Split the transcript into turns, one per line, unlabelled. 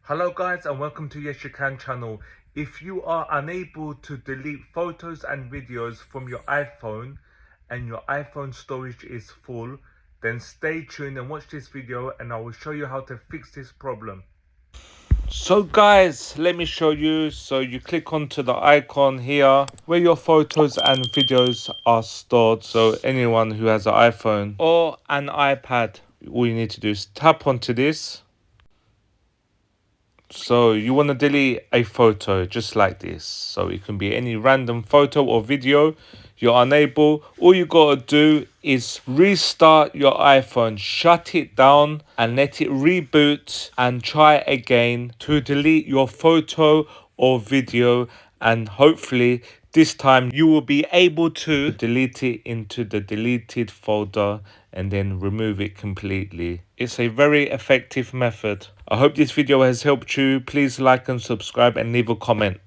Hello guys and welcome to Yes You Can channel. If you are unable to delete photos and videos from your iPhone and your iPhone storage is full, then stay tuned and watch this video and I will show you how to fix this problem. So guys, let me show you. So you click onto the icon here where your photos and videos are stored. So anyone who has an iPhone or an iPad, all you need to do is tap onto this. So you want to delete a photo just like this. So it can be any random photo or video. You're unable. All you got to do is restart your iPhone, shut it down and let it reboot and try again to delete your photo or video, and hopefully this time you will be able to delete it into the deleted folder and then remove it completely. It's a very effective method. I hope this video has helped you. Please like and subscribe and leave a comment.